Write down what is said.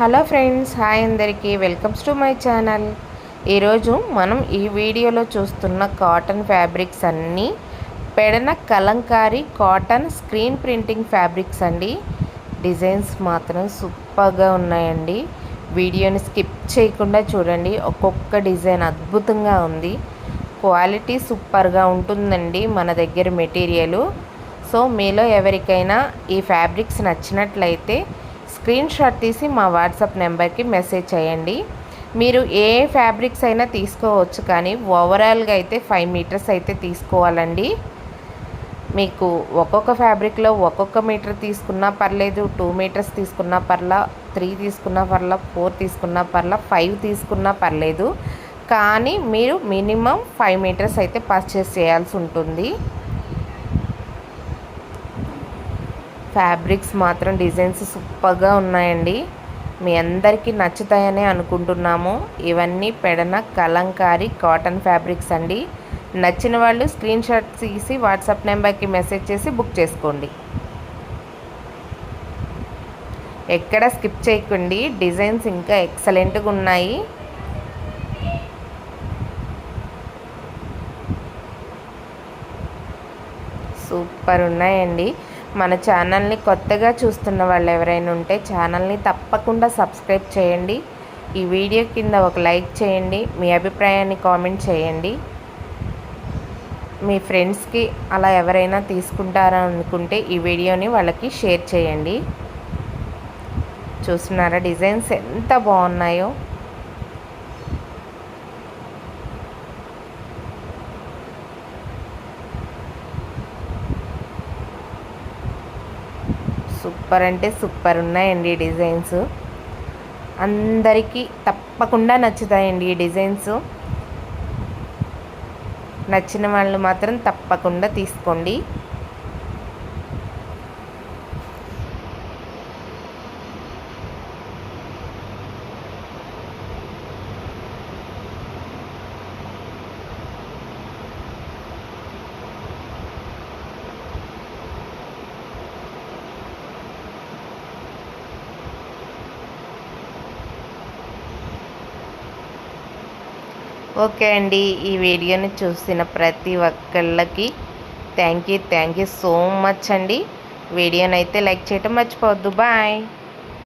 Hello friends, hi అందరికీ, welcomes to my channel. ఈరోజు మనం ఈ వీడియోలో చూస్తున్న కాటన్ ఫ్యాబ్రిక్స్ అన్నీ Pedana Kalamkari cotton screen printing fabrics అండి. డిజైన్స్ మాత్రం సూపర్గా ఉన్నాయండి. వీడియోని స్కిప్ చేయకుండా చూడండి. ఒక్కొక్క డిజైన్ అద్భుతంగా ఉంది. క్వాలిటీ సూపర్గా ఉంటుందండి మన దగ్గర మెటీరియల్. సో మీలో ఎవరికైనా ఈ ఫ్యాబ్రిక్స్ నచ్చినట్లయితే స్క్రీన్ షాట్ తీసి మా వాట్సాప్ నెంబర్కి మెసేజ్ చేయండి. మీరు ఏ ఫ్యాబ్రిక్స్ అయినా తీసుకోవచ్చు, కానీ ఓవరాల్గా అయితే 5 మీటర్స్ అయితే తీసుకోవాలండి. మీకు ఒక్కొక్క ఫ్యాబ్రిక్లో ఒక్కొక్క మీటర్ తీసుకున్నా పర్లేదు, 2 మీటర్స్ తీసుకున్నా పర్లా, 3 తీసుకున్నా పర్లా, 4 తీసుకున్నా పర్లా, 5 తీసుకున్నా పర్లేదు. కానీ మీరు మినిమం 5 మీటర్స్ అయితే పర్చేస్ చేయాల్సి ఉంటుంది. ఫ్యాబ్రిక్స్ మాత్రం డిజైన్స్ సూపర్గా ఉన్నాయండి. మీ అందరికీ నచ్చుతాయనే అనుకుంటున్నాము. ఇవన్నీ పెడన కలంకారీ కాటన్ ఫ్యాబ్రిక్స్ అండి. నచ్చిన వాళ్ళు స్క్రీన్ షాట్ తీసి వాట్సాప్ నెంబర్కి మెసేజ్ చేసి బుక్ చేసుకోండి. ఎక్కడ స్కిప్ చేయకండి. డిజైన్స్ ఇంకా ఎక్సలెంట్గా ఉన్నాయి. సూపర్ ఉన్నాయండి. మన ఛానల్ని కొత్తగా చూస్తున్న వాళ్ళు ఎవరైనా ఉంటే ఛానల్ని తప్పకుండా సబ్స్క్రైబ్ చేయండి. ఈ వీడియో కింద ఒక లైక్ చేయండి. మీ అభిప్రాయాన్ని కామెంట్ చేయండి. మీ ఫ్రెండ్స్కి అలా ఎవరైనా తీసుకుంటారా అనుకుంటే ఈ వీడియోని వాళ్ళకి షేర్ చేయండి. చూస్తున్నారా డిజైన్స్ ఎంత బాగున్నాయో. సూపర్ అంటే సూపర్ ఉన్నాయండి డిజైన్స్. అందరికీ తప్పకుండా నచ్చుతాయండి ఈ డిజైన్స్. నచ్చిన వాళ్ళు మాత్రం తప్పకుండా తీసుకోండి. ఓకే అండి, ఈ వీడియోని చూసిన ప్రతి ఒక్కళ్ళకి థ్యాంక్ యూ సో మచ్ అండి. వీడియోని అయితే లైక్ చేయటం మర్చిపోవద్దు. బాయ్.